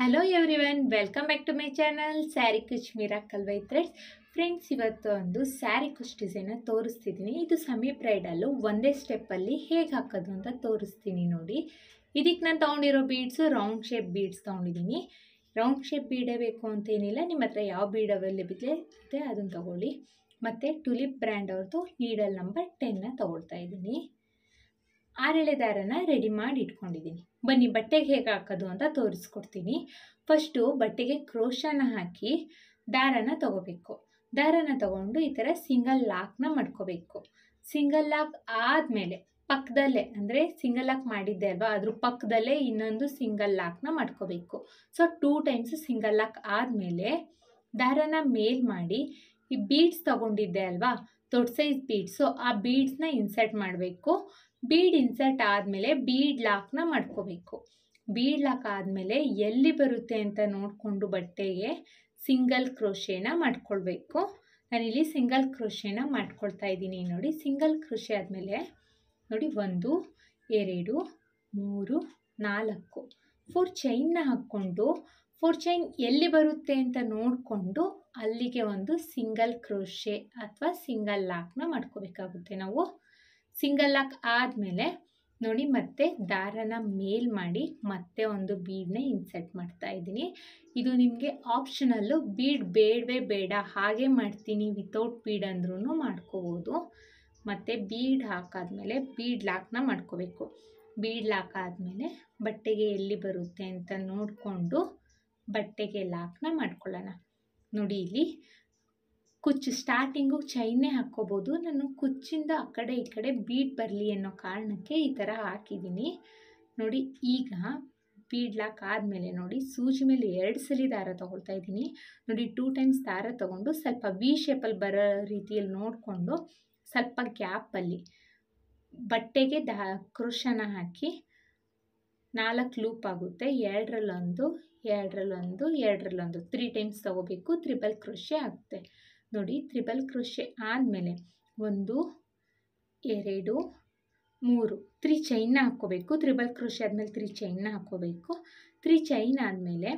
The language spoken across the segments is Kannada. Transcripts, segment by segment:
Hello everyone, welcome back to my channel sari ಕುಚ್ ಮಿರಾಕಲ್ ಬೈ ಥ್ರೆಡ್ಸ್. ಫ್ರೆಂಡ್ಸ್, ಇವತ್ತು ಒಂದು ಸ್ಯಾರಿ ಕುಚ್ ಡಿಸೈನ ತೋರಿಸ್ತಿದ್ದೀನಿ. ಇದು ಸೆಮಿ ಬ್ರೈಡಲ್ಲು ಒಂದೇ ಸ್ಟೆಪ್ಪಲ್ಲಿ ಹೇಗೆ ಹಾಕೋದು ಅಂತ ತೋರಿಸ್ತೀನಿ ನೋಡಿ. ಇದಕ್ಕೆ ನಾನು ತೊಗೊಂಡಿರೋ ಬೀಡ್ಸು ರೌಂಡ್ ಶೇಪ್ ಬೀಡ್ಸ್ ತೊಗೊಂಡಿದ್ದೀನಿ. ರೌಂಡ್ ಶೇಪ್ ಬೀಡೇ ಬೇಕು ಅಂತೇನಿಲ್ಲ, ನಿಮ್ಮ ಹತ್ರ ಯಾವ ಬೀಡ್ ಅವೈಲೇಬಲ್ ಇದೆ ಅದನ್ನು ತೊಗೊಳ್ಳಿ. ಮತ್ತು ಟುಲಿಪ್ ಬ್ರ್ಯಾಂಡ್ ಅವ್ರದ್ದು ನೀಡಲ್ ನಂಬರ್ 10ನ ತೊಗೊಳ್ತಾ ಇದ್ದೀನಿ. 6 ಎಳೆ ದಾರನ ರೆಡಿ ಮಾಡಿ ಇಟ್ಕೊಂಡಿದ್ದೀನಿ. ಬನ್ನಿ ಬಟ್ಟೆಗೆ ಹೇಗೆ ಹಾಕೋದು ಅಂತ ತೋರಿಸ್ಕೊಡ್ತೀನಿ. ಫಸ್ಟು ಬಟ್ಟೆಗೆ ಕ್ರೋಶನ ಹಾಕಿ ದಾರನ ತಗೋಬೇಕು. ದಾರನ ತಗೊಂಡು ಈ ಥರ ಸಿಂಗಲ್ ಲಾಕ್ನ ಮಾಡ್ಕೋಬೇಕು. ಸಿಂಗಲ್ ಲಾಕ್ ಆದಮೇಲೆ ಪಕ್ಕದಲ್ಲೇ, ಅಂದರೆ ಸಿಂಗಲ್ ಲಾಕ್ ಮಾಡಿದ್ದೆ ಅಲ್ವಾ, ಅದ್ರ ಪಕ್ಕದಲ್ಲೇ ಇನ್ನೊಂದು ಸಿಂಗಲ್ ಲಾಕ್ನ ಮಾಡ್ಕೋಬೇಕು. ಸೊ 2 ಟೈಮ್ಸ್ ಸಿಂಗಲ್ ಲಾಕ್ ಆದಮೇಲೆ ದಾರನ ಮೇಲ್ ಮಾಡಿ ಈ ಬೀಡ್ಸ್ ತಗೊಂಡಿದ್ದೆ ಅಲ್ವಾ, ದೊಡ್ಡ ಸೈಜ್ ಬೀಡ್ಸು, ಆ ಬೀಡ್ಸ್ನ ಇನ್ಸರ್ಟ್ ಮಾಡಬೇಕು. ಬೀಡ್ ಇನ್ಸರ್ಟ್ ಆದಮೇಲೆ ಬೀಡ್ ಲಾಕ್ನ ಮಾಡ್ಕೋಬೇಕು. ಬೀಡ್ ಲಾಕ್ ಆದಮೇಲೆ ಎಲ್ಲಿ ಬರುತ್ತೆ ಅಂತ ನೋಡಿಕೊಂಡು ಬಟ್ಟೆಗೆ ಸಿಂಗಲ್ ಕ್ರೋಶೇನ ಮಾಡ್ಕೊಳ್ಬೇಕು. ನಾನಿಲ್ಲಿ ಸಿಂಗಲ್ ಕ್ರೋಶೇನ ಮಾಡ್ಕೊಳ್ತಾ ಇದ್ದೀನಿ ನೋಡಿ. ಸಿಂಗಲ್ ಕ್ರೋಶೆ ಆದಮೇಲೆ ನೋಡಿ 1 2 3 4 4 ಚೈನ್ನ ಹಾಕ್ಕೊಂಡು 4 ಚೈನ್ ಎಲ್ಲಿ ಬರುತ್ತೆ ಅಂತ ನೋಡಿಕೊಂಡು ಅಲ್ಲಿಗೆ ಒಂದು ಸಿಂಗಲ್ ಕ್ರೋಶೆ ಅಥವಾ ಸಿಂಗಲ್ ಲಾಕ್ನ ಮಾಡ್ಕೋಬೇಕಾಗುತ್ತೆ ನಾವು. ಸಿಂಗಲ್ ಲಾಕ್ ಆದಮೇಲೆ ನೋಡಿ ಮತ್ತೆ ದಾರನ ಮೇಲ್ ಮಾಡಿ ಮತ್ತೆ ಒಂದು ಬೀಡನ್ನ ಇನ್ಸರ್ಟ್ ಮಾಡ್ತಾ ಇದ್ದೀನಿ. ಇದು ನಿಮಗೆ ಆಪ್ಷನಲ್ಲು, ಬೀಡ್ ಬೇಡವೇ ಬೇಡ ಹಾಗೆ ಮಾಡ್ತೀನಿ ವಿತೌಟ್ ಬೀಡ್ ಅಂದ್ರೂ ಮಾಡ್ಕೋಬೋದು. ಮತ್ತು ಬೀಡ್ ಹಾಕಾದ್ಮೇಲೆ ಬೀಡ್ ಲಾಕ್ನ ಮಾಡ್ಕೋಬೇಕು. ಬೀಡ್ ಲಾಕ್ ಆದಮೇಲೆ ಬಟ್ಟೆಗೆ ಎಲ್ಲಿ ಬರುತ್ತೆ ಅಂತ ನೋಡಿಕೊಂಡು ಬಟ್ಟೆಗೆ ಲಾಕ್ನ ಮಾಡ್ಕೊಳ್ಳೋಣ. ನೋಡಿ ಇಲ್ಲಿ ಕುಚ್ಚು ಸ್ಟಾರ್ಟಿಂಗು ಚೈನ್ನೇ ಹಾಕ್ಕೋಬೋದು. ನಾನು ಕುಚ್ಚಿಂದ ಆ ಕಡೆ ಈ ಕಡೆ ಬೀಡ್ ಬರಲಿ ಅನ್ನೋ ಕಾರಣಕ್ಕೆ ಈ ಥರ ಹಾಕಿದ್ದೀನಿ ನೋಡಿ. ಈಗ ಬೀಡ್ ಲಾಕ್ ಆದಮೇಲೆ ನೋಡಿ ಸೂಜಿ ಮೇಲೆ 2 ಸಲ ದಾರ ತೊಗೊಳ್ತಾ ಇದ್ದೀನಿ ನೋಡಿ. 2 ಟೈಮ್ಸ್ ದಾರ ತೊಗೊಂಡು ಸ್ವಲ್ಪ ವಿ ಶೇಪಲ್ಲಿ ಬರೋ ರೀತಿಯಲ್ಲಿ ನೋಡಿಕೊಂಡು ಸ್ವಲ್ಪ ಗ್ಯಾಪಲ್ಲಿ ಬಟ್ಟೆಗೆ ಕ್ರೋಶನ ಹಾಕಿ 4 ಲೂಪ್ ಆಗುತ್ತೆ. 2ರಲ್ಲೊಂದು 2ರಲ್ಲೊಂದು 2ರಲ್ಲೊಂದು 3 ಟೈಮ್ಸ್ ತೊಗೋಬೇಕು. ತ್ರಿಬಲ್ ಕ್ರೋಶೆ ಆಗುತ್ತೆ ನೋಡಿ. ತ್ರಿಬಲ್ ಕ್ರೋಶೆ ಆದಮೇಲೆ 1 2 3 3 ಚೈನ್ನ ಹಾಕ್ಕೋಬೇಕು. ತ್ರಿಬಲ್ ಕ್ರೋಶೆ ಆದಮೇಲೆ 3 ಚೈನ್ನ ಹಾಕ್ಕೋಬೇಕು. 3 ಚೈನ್ ಆದಮೇಲೆ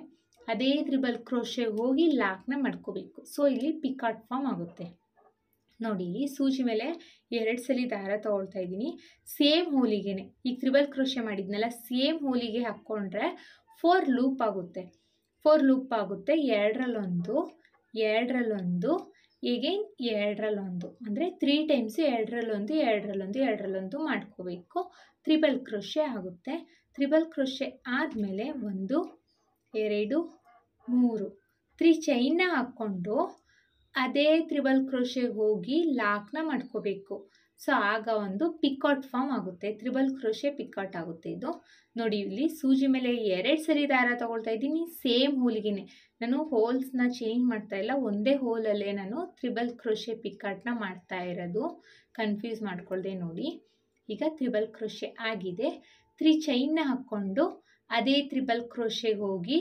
ಅದೇ ತ್ರಿಬಲ್ ಕ್ರೋಶೆ ಹೋಗಿ ಲಾಕ್ನ ಮಾಡ್ಕೋಬೇಕು. ಸೊ ಇಲ್ಲಿ ಪಿಕಾಟ್ ಫಾರ್ಮ್ ಆಗುತ್ತೆ ನೋಡಿ. ಇಲ್ಲಿ ಸೂಜಿ ಮೇಲೆ 2 ಸಲ ದಾರ ತೊಗೊಳ್ತಾ ಇದ್ದೀನಿ. ಸೇಮ್ ಹೋಲಿಗೆನೆ ಈಗ ತ್ರಿಬಲ್ ಕ್ರೋಶೆ ಮಾಡಿದ್ನಲ್ಲ, ಸೇಮ್ ಹೋಲಿಗೆ ಹಾಕ್ಕೊಂಡ್ರೆ 4 ಲೂಪ್ ಆಗುತ್ತೆ. 4 ಲೂಪ್ ಆಗುತ್ತೆ. 2ರಲ್ಲೊಂದು 2ರಲ್ಲೊಂದು ಎಗೈನ್ 2ರಲ್ಲೊಂದು, ಅಂದರೆ 3 ಟೈಮ್ಸ್ 2ರಲ್ಲೊಂದು 2ರಲ್ಲೊಂದು 2ರಲ್ಲೊಂದು ಮಾಡ್ಕೋಬೇಕು. ತ್ರಿಬಲ್ ಕ್ರೋಶೆ ಆಗುತ್ತೆ. ತ್ರಿಬಲ್ ಕ್ರೋಶೆ ಆದಮೇಲೆ 1 2 3 3 ಚೈನ್ನ ಹಾಕ್ಕೊಂಡು ಅದೇ ತ್ರಿಬಲ್ ಕ್ರೋಶೆಗೆ ಹೋಗಿ ಲಾಕ್ನ ಮಾಡ್ಕೋಬೇಕು. ಸೊ ಆಗ ಒಂದು ಪಿಕಾಟ್ ಫಾರ್ಮ್ ಆಗುತ್ತೆ. ತ್ರಿಬಲ್ ಕ್ರೋಶೆ ಪಿಕಾಟ್ ಆಗುತ್ತೆ ಇದು ನೋಡಿ. ಇಲ್ಲಿ ಸೂಜಿ ಮೇಲೆ 2 ಸರಿ ದಾರ ತೊಗೊಳ್ತಾ ಇದ್ದೀನಿ. ಸೇಮ್ ಹೋಲಿಗೆನೆ, ನಾನು ಹೋಲ್ಸ್ನ ಚೇಂಜ್ ಮಾಡ್ತಾ ಇಲ್ಲ, ಒಂದೇ ಹೋಲಲ್ಲೇ ನಾನು ತ್ರಿಬಲ್ ಕ್ರೋಶೆ ಪಿಕಾಟ್ನ ಮಾಡ್ತಾ ಇರೋದು. ಕನ್ಫ್ಯೂಸ್ ಮಾಡ್ಕೊಳ್ದೆ ನೋಡಿ. ಈಗ ತ್ರಿಬಲ್ ಕ್ರೋಶೆ ಆಗಿದೆ. 3 ಚೈನ್ನ ಹಾಕ್ಕೊಂಡು ಅದೇ ತ್ರಿಬಲ್ ಕ್ರೋಶೆಗೆ ಹೋಗಿ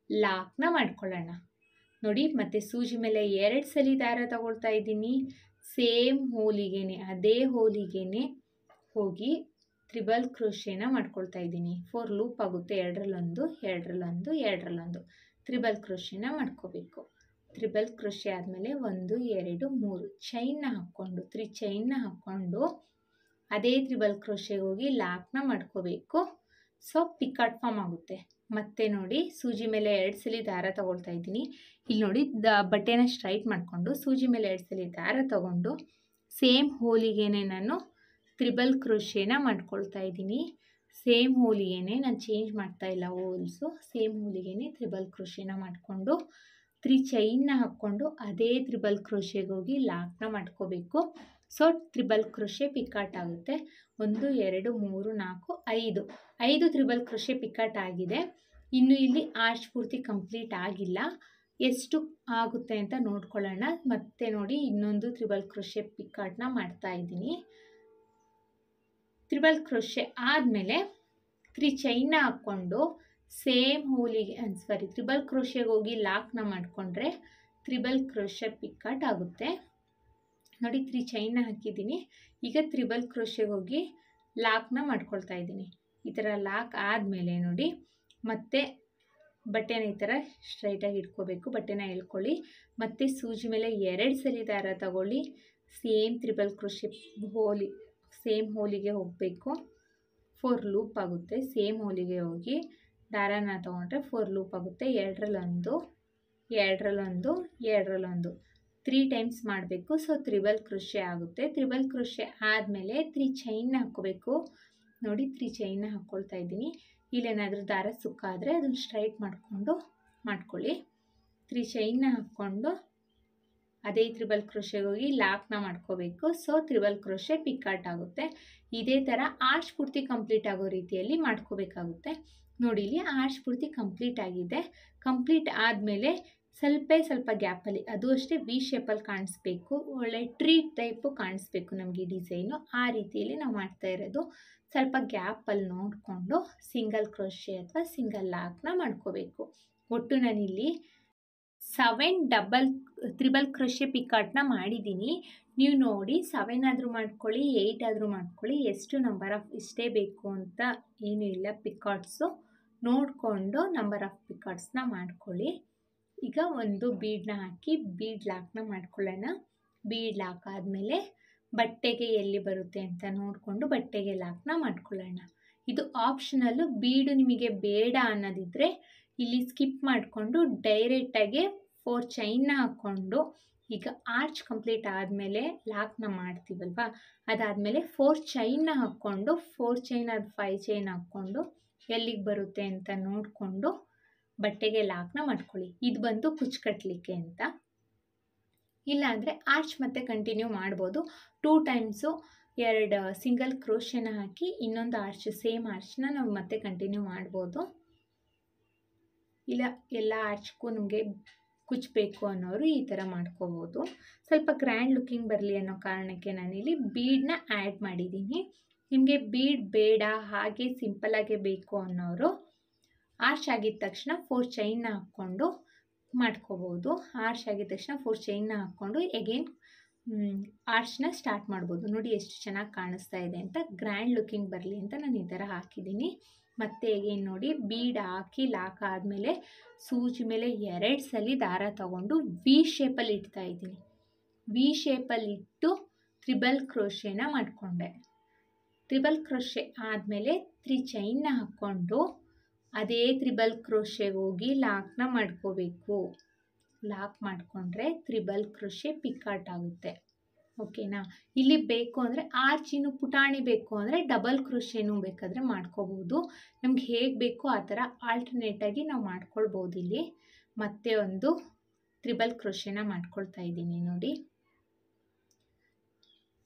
ಲಾಕ್ನ ಮಾಡ್ಕೊಳ್ಳೋಣ ನೋಡಿ. ಮತ್ತು ಸೂಜಿ ಮೇಲೆ 2 ಸಲ ದಾರ ತಗೊಳ್ತಾ ಇದ್ದೀನಿ. ಸೇಮ್ ಹೋಲಿಗೆನೆ, ಅದೇ ಹೋಲಿಗೆನೆ ಹೋಗಿ ತ್ರಿಬಲ್ ಕ್ರೋಶೆನ ಮಾಡ್ಕೊಳ್ತಾ ಇದ್ದೀನಿ. 4 ಲೂಪ್ ಆಗುತ್ತೆ. 2ರಲ್ಲೊಂದು 2ರಲ್ಲೊಂದು 2ರಲ್ಲೊಂದು ತ್ರಿಬಲ್ ಕ್ರೋಶೆನ ಮಾಡ್ಕೋಬೇಕು. ತ್ರಿಬಲ್ ಕ್ರೋಶೆ ಆದಮೇಲೆ 1 2 3 ಚೈನ್ನ ಹಾಕ್ಕೊಂಡು 3 ಚೈನ್ನ ಹಾಕ್ಕೊಂಡು ಅದೇ ತ್ರಿಬಲ್ ಕ್ರೋಶೆಗೆ ಹೋಗಿ ಲಾಕ್ನ ಮಾಡ್ಕೋಬೇಕು. ಸೊ ಪಿಕಾಟ್ ಫಾರ್ಮ್ ಆಗುತ್ತೆ. ಮತ್ತೆ ನೋಡಿ ಸೂಜಿ ಮೇಲೆ 2 ಸಲ ದಾರ ತೊಗೊಳ್ತಾ ಇದ್ದೀನಿ. ಇಲ್ಲಿ ನೋಡಿ ಬಟ್ಟೆನ ಸ್ಟ್ರೈಟ್ ಮಾಡಿಕೊಂಡು ಸೂಜಿ ಮೇಲೆ 2 ಸಲ ದಾರ ತೊಗೊಂಡು ಸೇಮ್ ಹೋಲಿಗೆನೆ ನಾನು ತ್ರಿಬಲ್ ಕ್ರೋಶೆನ ಮಾಡ್ಕೊಳ್ತಾ ಇದ್ದೀನಿ. ಸೇಮ್ ಹೋಲಿಗೆನೆ, ನಾನು ಚೇಂಜ್ ಮಾಡ್ತಾ ಇಲ್ಲ ಹೋಲ್ಸು. ಸೇಮ್ ಹೋಲಿಗೆನೆ ತ್ರಿಬಲ್ ಕ್ರೋಶೆನ ಮಾಡಿಕೊಂಡು 3 ಚೈನ್ನ ಹಾಕ್ಕೊಂಡು ಅದೇ ತ್ರಿಬಲ್ ಕ್ರೋಶೆಗೆ ಹೋಗಿ ಲಾಕ್ನ ಮಾಡ್ಕೋಬೇಕು. ಸೊ ತ್ರಿಬಲ್ ಕ್ರೋಶೆ ಪಿಕಾಟ್ ಆಗುತ್ತೆ. 1 2 3 4 5 ತ್ರಿಬಲ್ ಕ್ರೋಶೆ ಪಿಕಾಟ್ ಆಗಿದೆ. ಇನ್ನು ಇಲ್ಲಿ ಆರ್ಚ್ ಪೂರ್ತಿ ಕಂಪ್ಲೀಟ್ ಆಗಿಲ್ಲ. ಎಷ್ಟು ಆಗುತ್ತೆ ಅಂತ ನೋಡ್ಕೊಳ್ಳೋಣ. ಮತ್ತೆ ನೋಡಿ ಇನ್ನೊಂದು ತ್ರಿಬಲ್ ಕ್ರೋಶೆ ಪಿಕಾಟ್ನ ಮಾಡ್ತಾ ಇದ್ದೀನಿ. ತ್ರಿಬಲ್ ಕ್ರೋಶೆ ಆದಮೇಲೆ 3 ಚೈನ್ನ ಹಾಕ್ಕೊಂಡು ಸೇಮ್ ಹೋಲಿಗೆ ತ್ರಿಬಲ್ ಕ್ರೋಶೆಗೆ ಹೋಗಿ ಲಾಕ್ನ ಮಾಡಿಕೊಂಡ್ರೆ ತ್ರಿಬಲ್ ಕ್ರೋಶೆ ಪಿಕಾಟ್ ಆಗುತ್ತೆ ನೋಡಿ. 3 ಚೈನ್ನ ಹಾಕಿದ್ದೀನಿ. ಈಗ ತ್ರಿಬಲ್ ಕ್ರೋಶೆಗೆ ಹೋಗಿ ಲಾಕ್ನ ಮಾಡ್ಕೊಳ್ತಾ ಇದ್ದೀನಿ. ಈ ಥರ ಲಾಕ್ ಆದಮೇಲೆ ನೋಡಿ ಮತ್ತೆ ಬಟ್ಟೆನ ಈ ಥರ ಸ್ಟ್ರೈಟಾಗಿ ಇಟ್ಕೋಬೇಕು. ಬಟ್ಟೆನ ಎಳ್ಕೊಳ್ಳಿ. ಮತ್ತು ಸೂಜಿ ಮೇಲೆ 2 ಸಲ ದಾರ ತಗೊಳ್ಳಿ. ಸೇಮ್ ತ್ರಿಬಲ್ ಕ್ರೋಶೆ ಸೇಮ್ ಹೋಲಿಗೆ ಹೋಗಬೇಕು. 4 ಲೂಪ್ ಆಗುತ್ತೆ. ಸೇಮ್ ಹೋಲಿಗೆ ಹೋಗಿ ದಾರನ ತೊಗೊಂಡ್ರೆ 4 ಲೂಪ್ ಆಗುತ್ತೆ. 2ರಲ್ಲೊಂದು 2ರಲ್ಲೊಂದು 2ರಲ್ಲೊಂದು 3 ಟೈಮ್ಸ್ ಮಾಡಬೇಕು. ಸೊ ತ್ರಿಬಲ್ ಕ್ರೋಶೆ ಆಗುತ್ತೆ. ತ್ರಿಬಲ್ ಕ್ರೋಶೆ ಆದಮೇಲೆ 3 ಚೈನ್ನ ಹಾಕ್ಕೋಬೇಕು. ನೋಡಿ 3 ಚೈನ್ನ ಹಾಕ್ಕೊಳ್ತಾ ಇದ್ದೀನಿ. ಇಲ್ಲೇನಾದರೂ ದಾರ ಸುಕ್ಕಾದರೆ ಅದನ್ನು ಸ್ಟ್ರೈಟ್ ಮಾಡ್ಕೊಳ್ಳಿ. 3 ಚೈನ್ನ ಹಾಕ್ಕೊಂಡು ಅದೇ ತ್ರಿಬಲ್ ಕ್ರೋಶೆಗೆ ಹೋಗಿ ಲಾಕ್ನ ಮಾಡ್ಕೋಬೇಕು. ಸೊ ತ್ರಿಬಲ್ ಕ್ರೋಶೆ ಪಿಕಾಟ್ ಆಗುತ್ತೆ. ಇದೇ ಥರ ಆರ್ಚ್ ಪೂರ್ತಿ ಕಂಪ್ಲೀಟ್ ಆಗೋ ರೀತಿಯಲ್ಲಿ ಮಾಡ್ಕೋಬೇಕಾಗುತ್ತೆ. ನೋಡಿ ಇಲ್ಲಿ ಆರ್ಚ್ ಪೂರ್ತಿ ಕಂಪ್ಲೀಟ್ ಆಗಿದೆ. ಕಂಪ್ಲೀಟ್ ಆದಮೇಲೆ ಸ್ವಲ್ಪ ಗ್ಯಾಪಲ್ಲಿ, ಅದು ಅಷ್ಟೇ ವಿ ಶೇಪಲ್ಲಿ ಕಾಣಿಸ್ಬೇಕು. ಒಳ್ಳೆ ಟ್ರೀ ಟೈಪು ಕಾಣಿಸ್ಬೇಕು ನಮಗೆ ಈ ಡಿಸೈನು. ಆ ರೀತಿಯಲ್ಲಿ ನಾವು ಮಾಡ್ತಾ ಇರೋದು. ಸ್ವಲ್ಪ ಗ್ಯಾಪಲ್ಲಿ ನೋಡಿಕೊಂಡು ಸಿಂಗಲ್ ಕ್ರೋಶೆ ಅಥವಾ ಸಿಂಗಲ್ ಲಾಕ್ನ ಮಾಡ್ಕೋಬೇಕು. ಒಟ್ಟು ನಾನಿಲ್ಲಿ 7 ತ್ರಿಬಲ್ ಕ್ರೋಶೆ ಪಿಕಾಟ್ನ ಮಾಡಿದ್ದೀನಿ. ನೀವು ನೋಡಿ 7 ಆದರೂ ಮಾಡ್ಕೊಳ್ಳಿ, 8 ಆದರೂ ಮಾಡ್ಕೊಳ್ಳಿ. ಎಷ್ಟು ನಂಬರ್ ಆಫ್ ಇಷ್ಟೇ ಬೇಕು ಅಂತ ಏನೂ ಇಲ್ಲ. ಪಿಕಾಟ್ಸು ನೋಡಿಕೊಂಡು ನಂಬರ್ ಆಫ್ ಪಿಕಾಟ್ಸ್ನ ಮಾಡ್ಕೊಳ್ಳಿ. ಈಗ ಒಂದು ಬೀಡನ್ನ ಹಾಕಿ ಬೀಡ್ ಲಾಕ್ನ ಮಾಡ್ಕೊಳ್ಳೋಣ. ಬೀಡ್ ಲಾಕ್ ಆದಮೇಲೆ ಬಟ್ಟೆಗೆ ಎಲ್ಲಿ ಬರುತ್ತೆ ಅಂತ ನೋಡಿಕೊಂಡು ಬಟ್ಟೆಗೆ ಲಾಕ್ನ ಮಾಡ್ಕೊಳ್ಳೋಣ. ಇದು ಆಪ್ಷನಲ್ಲು. ಬೀಡು ನಿಮಗೆ ಬೇಡ ಅನ್ನೋದಿದ್ದರೆ ಇಲ್ಲಿ ಸ್ಕಿಪ್ ಮಾಡಿಕೊಂಡು ಡೈರೆಕ್ಟಾಗಿ 4 ಚೈನ್ನ ಹಾಕ್ಕೊಂಡು, ಈಗ ಆರ್ಚ್ ಕಂಪ್ಲೀಟ್ ಆದಮೇಲೆ ಲಾಕ್ನ ಮಾಡ್ತೀವಲ್ವ, ಅದಾದಮೇಲೆ 4 ಚೈನ್ನ ಹಾಕ್ಕೊಂಡು 4 ಚೈನ್ ಅದು 5 ಚೈನ್ ಹಾಕ್ಕೊಂಡು ಎಲ್ಲಿಗೆ ಬರುತ್ತೆ ಅಂತ ನೋಡಿಕೊಂಡು ಬಟ್ಟೆಗೆ ಲಾಕ್ನ ಮಾಡ್ಕೊಳ್ಳಿ. ಇದು ಬಂದು ಕುಚ್ಚು ಕಟ್ಟಲಿಕ್ಕೆ ಅಂತ. ಇಲ್ಲಾಂದರೆ ಆರ್ಚ್ ಮತ್ತೆ ಕಂಟಿನ್ಯೂ ಮಾಡ್ಬೋದು. 2 ಟೈಮ್ಸು 2 ಸಿಂಗಲ್ ಕ್ರೋಶೆನ ಹಾಕಿ ಇನ್ನೊಂದು ಆರ್ಚ್, ಸೇಮ್ ಆರ್ಚ್ನ ನಾವು ಮತ್ತೆ ಕಂಟಿನ್ಯೂ ಮಾಡ್ಬೋದು. ಇಲ್ಲ ಎಲ್ಲ ಆರ್ಚ್ಗೂ ನಮಗೆ ಕುಚ್ಚಬೇಕು ಅನ್ನೋರು ಈ ಥರ ಮಾಡ್ಕೋಬೋದು. ಸ್ವಲ್ಪ ಗ್ರ್ಯಾಂಡ್ ಲುಕ್ಕಿಂಗ್ ಬರಲಿ ಅನ್ನೋ ಕಾರಣಕ್ಕೆ ನಾನಿಲ್ಲಿ ಬೀಡನ್ನ ಆ್ಯಡ್ ಮಾಡಿದ್ದೀನಿ. ನಿಮಗೆ ಬೀಡ್ ಬೇಡ, ಹಾಗೆ ಸಿಂಪಲ್ಲಾಗೆ ಬೇಕು ಅನ್ನೋರು ಆರ್ಚ್ ಆಗಿದ ತಕ್ಷಣ 4 ಚೈನ್ನ ಹಾಕ್ಕೊಂಡು ಮಾಡ್ಕೋಬೋದು. ಆರ್ಚ್ ಆಗಿದ ತಕ್ಷಣ 4 ಚೈನ್ನ ಹಾಕ್ಕೊಂಡು ಎಗೇನ್ ಆರ್ಚ್ನ ಸ್ಟಾರ್ಟ್ ಮಾಡ್ಬೋದು. ನೋಡಿ ಎಷ್ಟು ಚೆನ್ನಾಗಿ ಕಾಣಿಸ್ತಾ ಇದೆ ಅಂತ. ಗ್ರ್ಯಾಂಡ್ ಲುಕ್ಕಿಂಗ್ ಬರಲಿ ಅಂತ ನಾನು ಈ ಥರ ಹಾಕಿದ್ದೀನಿ. ಮತ್ತು ಎಗೇನ್ ನೋಡಿ ಬೀಡ್ ಹಾಕಿ ಲಾಕ್ ಆದಮೇಲೆ ಸೂಜಿ ಮೇಲೆ 2 ಸಲ ದಾರ ತಗೊಂಡು ವಿ ಶೇಪಲ್ಲಿ ಇಡ್ತಾ ಇದ್ದೀನಿ. ವಿ ಶೇಪಲ್ಲಿ ಇಟ್ಟು ತ್ರಿಬಲ್ ಕ್ರೋಶೆನ ಮಾಡಿಕೊಂಡೆ. ತ್ರಿಬಲ್ ಕ್ರೋಶೆ ಆದಮೇಲೆ 3 ಚೈನ್ನ ಹಾಕ್ಕೊಂಡು ಅದೇ ತ್ರಿಬಲ್ ಕ್ರೋಶೆಗೆ ಹೋಗಿ ಲಾಕ್ನ ಮಾಡ್ಕೋಬೇಕು. ಲಾಕ್ ಮಾಡಿಕೊಂಡ್ರೆ ತ್ರಿಬಲ್ ಕ್ರೋಶೆ ಪಿಕಾಟ್ ಆಗುತ್ತೆ. ಓಕೆನಾ? ಇಲ್ಲಿ ಬೇಕು ಅಂದರೆ ಆರ್ಚ್ ಇನ್ನು ಪುಟಾಣಿ ಬೇಕು ಅಂದರೆ ಡಬಲ್ ಕ್ರೋಶೆನೂ ಬೇಕಾದರೆ ಮಾಡ್ಕೋಬೋದು. ನಮ್ಗೆ ಹೇಗೆ ಬೇಕೋ ಆ ಥರ ಆಲ್ಟರ್ನೇಟಾಗಿ ನಾವು ಮಾಡ್ಕೊಳ್ಬೋದು. ಇಲ್ಲಿ ಮತ್ತೆ ಒಂದು ತ್ರಿಬಲ್ ಕ್ರೋಶೆನ ಮಾಡ್ಕೊಳ್ತಾ ಇದ್ದೀನಿ. ನೋಡಿ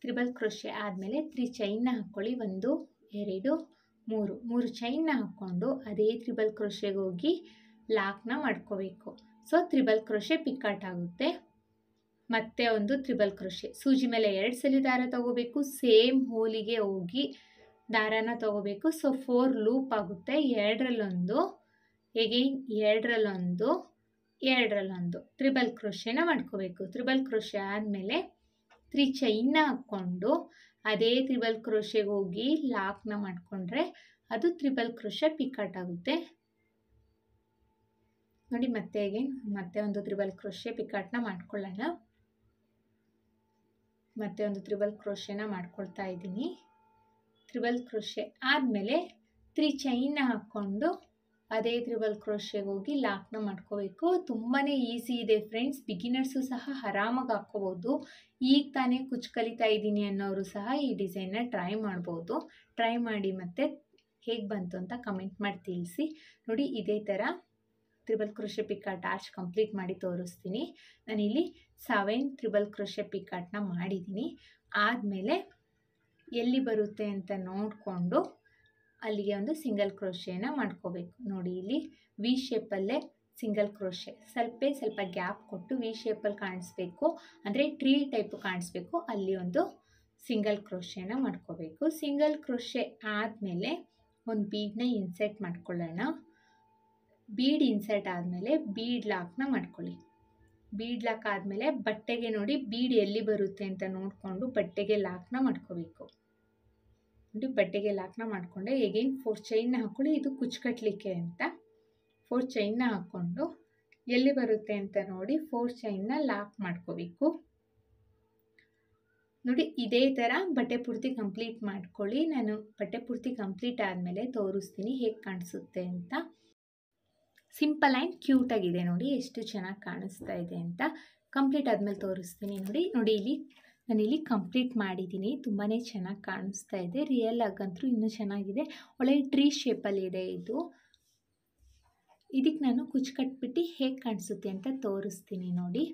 ತ್ರಿಬಲ್ ಕ್ರೋಶೆ ಆದಮೇಲೆ 3 ಚೈನ್ನ ಹಾಕ್ಕೊಳ್ಳಿ. 1 2 3 ಚೈನ್ನ ಹಾಕ್ಕೊಂಡು ಅದೇ ತ್ರಿಬಲ್ ಕ್ರೋಶೆಗೆ ಹೋಗಿ ಲಾಕ್ನ ಮಾಡ್ಕೋಬೇಕು. ಸೊ ತ್ರಿಬಲ್ ಕ್ರೋಶೆ ಪಿಕಾಟ್ ಆಗುತ್ತೆ. ಮತ್ತೆ ಒಂದು ತ್ರಿಬಲ್ ಕ್ರೋಶೆ, ಸೂಜಿ ಮೇಲೆ 2 ಸಲ ದಾರ ತಗೋಬೇಕು. ಸೇಮ್ ಹೋಲಿಗೆ ಹೋಗಿ ದಾರನ ತಗೋಬೇಕು. ಸೊ 4 ಲೂಪ್ ಆಗುತ್ತೆ. 2ರಲ್ಲೊಂದು ಎಗೈನ್ 2ರಲ್ಲೊಂದು 2ರಲ್ಲೊಂದು ತ್ರಿಬಲ್ ಕ್ರೋಶೆನ ಮಾಡ್ಕೋಬೇಕು. ತ್ರಿಬಲ್ ಕ್ರೋಶೆ ಆದಮೇಲೆ 3 ಚೈನ್ನ ಹಾಕ್ಕೊಂಡು ಅದೇ ತ್ರಿಬಲ್ ಕ್ರೋಶೆಗೆ ಹೋಗಿ ಲಾಕ್ನ ಮಾಡಿಕೊಂಡ್ರೆ ಅದು ತ್ರಿಬಲ್ ಕ್ರೋಶೆ ಪಿಕಾಟ್ ಆಗುತ್ತೆ. ನೋಡಿ ಮತ್ತೆ ಅಗೇನ್ ಮತ್ತೆ ಒಂದು ತ್ರಿಬಲ್ ಕ್ರೋಶೆ ಪಿಕಾಟ್ನ ಮಾಡ್ಕೊಳ್ಳೋಣ. ಮತ್ತೆ ಒಂದು ತ್ರಿಬಲ್ ಕ್ರೋಶೆನ ಮಾಡ್ಕೊಳ್ತಾ ಇದ್ದೀನಿ. ತ್ರಿಬಲ್ ಕ್ರೋಶೆ ಆದಮೇಲೆ 3 ಚೈನ್ನ ಹಾಕ್ಕೊಂಡು ಅದೇ ತ್ರಿಬಲ್ ಕ್ರೋಶೆಗೆ ಹೋಗಿ ಲಾಕ್ನ ಮಾಡ್ಕೋಬೇಕು. ತುಂಬಾ ಈಸಿ ಇದೆ ಫ್ರೆಂಡ್ಸ್. ಬಿಗಿನರ್ಸು ಸಹ ಆರಾಮಾಗಿ ಹಾಕ್ಕೋಬೋದು. ಈಗ ತಾನೇ ಕುಚ್ಚು ಕಲಿತಾ ಇದ್ದೀನಿ ಅನ್ನೋರು ಸಹ ಈ ಡಿಸೈನ್ನ ಟ್ರೈ ಮಾಡ್ಬೋದು. ಟ್ರೈ ಮಾಡಿ ಮತ್ತು ಹೇಗೆ ಬಂತು ಅಂತ ಕಮೆಂಟ್ ಮಾಡಿ ತಿಳಿಸಿ. ನೋಡಿ ಇದೇ ಥರ triple crochet picot arch complete ಮಾಡಿ ತೋರಿಸ್ತೀನಿ. ನಾನಿಲ್ಲಿ 7 ತ್ರಿಬಲ್ ಕ್ರೋಶೆ ಪಿಕಾಟ್ನ ಮಾಡಿದ್ದೀನಿ. ಆದಮೇಲೆ ಎಲ್ಲಿ ಬರುತ್ತೆ ಅಂತ ನೋಡಿಕೊಂಡು ಅಲ್ಲಿಗೆ ಒಂದು ಸಿಂಗಲ್ ಕ್ರೋಶೆನ ಮಾಡ್ಕೋಬೇಕು. ನೋಡಿ ಇಲ್ಲಿ ವಿ ಶೇಪಲ್ಲೇ ಸಿಂಗಲ್ ಕ್ರೋಶೆ, ಸ್ವಲ್ಪ ಗ್ಯಾಪ್ ಕೊಟ್ಟು ವಿ ಶೇಪಲ್ಲಿ ಕಾಣಿಸ್ಬೇಕು, ಅಂದರೆ ಟ್ರೀ ಟೈಪು ಕಾಣಿಸ್ಬೇಕು. ಅಲ್ಲಿ ಒಂದು ಸಿಂಗಲ್ ಕ್ರೋಶೆನ ಮಾಡ್ಕೋಬೇಕು. ಸಿಂಗಲ್ ಕ್ರೋಶೆ ಆದಮೇಲೆ ಒಂದು ಬೀಡನ್ನ ಇನ್ಸರ್ಟ್ ಮಾಡ್ಕೊಳ್ಳೋಣ. ಬೀಡ್ ಇನ್ಸರ್ಟ್ ಆದಮೇಲೆ ಬೀಡ್ ಲಾಕ್ನ ಮಾಡ್ಕೊಳ್ಳಿ. ಬೀಡ್ ಲಾಕ್ ಆದಮೇಲೆ ಬಟ್ಟೆಗೆ ನೋಡಿ ಬೀಡ್ ಎಲ್ಲಿ ಬರುತ್ತೆ ಅಂತ ನೋಡಿಕೊಂಡು ಬಟ್ಟೆಗೆ ಲಾಕ್ನ ಮಾಡ್ಕೋಬೇಕು. ನೋಡಿ ಬಟ್ಟೆಗೆ ಲಾಕ್ನ ಮಾಡಿಕೊಂಡೆ. ಎಗೇನ್ 4 ಚೈನ್ನ ಹಾಕ್ಕೊಳ್ಳಿ. ಇದು ಕುಚ್ಚು ಕಟ್ಟಲಿಕ್ಕೆ ಅಂತ 4 ಚೈನ್ನ ಹಾಕ್ಕೊಂಡು ಎಲ್ಲಿ ಬರುತ್ತೆ ಅಂತ ನೋಡಿ 4 ಚೈನ್ನ ಲಾಕ್ ಮಾಡ್ಕೋಬೇಕು. ನೋಡಿ ಇದೇ ಥರ ಬಟ್ಟೆ ಪೂರ್ತಿ ಕಂಪ್ಲೀಟ್ ಮಾಡ್ಕೊಳ್ಳಿ. ನಾನು ಬಟ್ಟೆ ಪೂರ್ತಿ ಕಂಪ್ಲೀಟ್ ಆದಮೇಲೆ ತೋರಿಸ್ತೀನಿ ಹೇಗೆ ಕಾಣಿಸುತ್ತೆ ಅಂತ. ಸಿಂಪಲ್ ಆ್ಯಂಡ್ ಕ್ಯೂಟಾಗಿದೆ ನೋಡಿ, ಎಷ್ಟು ಚೆನ್ನಾಗಿ ಕಾಣಿಸ್ತಾ ಇದೆ ಅಂತ. ಕಂಪ್ಲೀಟ್ ಆದಮೇಲೆ ತೋರಿಸ್ತೀನಿ ನೋಡಿ ಇಲ್ಲಿ ನಾನಿಲ್ಲಿ ಕಂಪ್ಲೀಟ್ ಮಾಡಿದ್ದೀನಿ. ತುಂಬಾ ಚೆನ್ನಾಗಿ ಕಾಣಿಸ್ತಾ ಇದೆ. ರಿಯಲ್ ಆಗಂತೂ ಇನ್ನೂ ಚೆನ್ನಾಗಿದೆ. ಒಳ್ಳೆ ಟ್ರೀ ಶೇಪಲ್ಲಿದೆ ಇದು. ಇದಕ್ಕೆ ನಾನು ಕುಚ್ಚು ಕಟ್ಬಿಟ್ಟು ಹೇಗೆ ಕಾಣಿಸುತ್ತೆ ಅಂತ ತೋರಿಸ್ತೀನಿ ನೋಡಿ.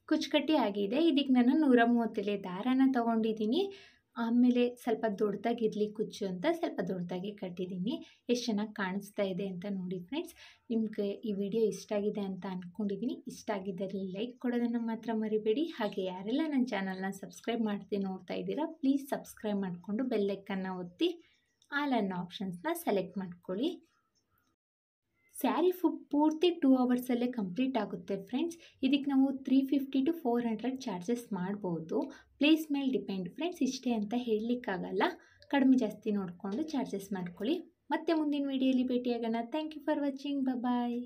ಕುಚ್ಚು ಕಟ್ಟಿ ಆಗಿದೆ. ಇದಕ್ಕೆ ನಾನು 130 ದಾರನ ತೊಗೊಂಡಿದ್ದೀನಿ. ಆಮೇಲೆ ಸ್ವಲ್ಪ ದೊಡ್ಡದಾಗಿರಲಿ ಕುಚ್ಚು ಅಂತ ಸ್ವಲ್ಪ ದೊಡ್ಡದಾಗಿ ಕಟ್ಟಿದ್ದೀನಿ. ಎಷ್ಟು ಚೆನ್ನಾಗಿ ಕಾಣಿಸ್ತಾ ಇದೆ ಅಂತ ನೋಡಿ ಫ್ರೆಂಡ್ಸ್. ನಿಮಗೆ ಈ ವಿಡಿಯೋ ಇಷ್ಟ ಆಗಿದೆ ಅಂತ ಅಂದ್ಕೊಂಡಿದ್ದೀನಿ. ಇಷ್ಟ ಆಗಿದ್ದಲ್ಲಿ ಲೈಕ್ ಕೊಡೋದನ್ನು ಮಾತ್ರ ಮರಿಬೇಡಿ. ಹಾಗೆ ಯಾರೆಲ್ಲ ನನ್ನ ಚಾನಲ್ನ ಸಬ್ಸ್ಕ್ರೈಬ್ ಮಾಡ್ತೀನಿ ನೋಡ್ತಾ ಇದ್ದೀರಾ, ಪ್ಲೀಸ್ ಸಬ್ಸ್ಕ್ರೈಬ್ ಮಾಡಿಕೊಂಡು ಬೆಲ್ಲೈಕನ್ನ ಒತ್ತಿ ಆಲ್ ಅನ್ನೋ ಆಪ್ಷನ್ಸ್ನ ಸೆಲೆಕ್ಟ್ ಮಾಡ್ಕೊಳ್ಳಿ. ಸ್ಯಾರಿ ಪೂರ್ತಿ 2 ಅವರ್ಸಲ್ಲೇ ಕಂಪ್ಲೀಟ್ ಆಗುತ್ತೆ ಫ್ರೆಂಡ್ಸ್. ಇದಕ್ಕೆ ನಾವು 350 to 400 ಚಾರ್ಜಸ್ ಮಾಡ್ಬೋದು. ಪ್ಲೇಸ್ ಮೇಲೆ ಡಿಪೆಂಡ್ ಫ್ರೆಂಡ್ಸ್. ಇಷ್ಟೇ ಅಂತ ಹೇಳಲಿಕ್ಕಾಗಲ್ಲ. ಕಡಿಮೆ ಜಾಸ್ತಿ ನೋಡಿಕೊಂಡು ಚಾರ್ಜಸ್ ಮಾಡ್ಕೊಳ್ಳಿ. ಮತ್ತೆ ಮುಂದಿನ ವಿಡಿಯೋಲಿ ಭೇಟಿಯಾಗೋಣ. Thank you for watching. Bye.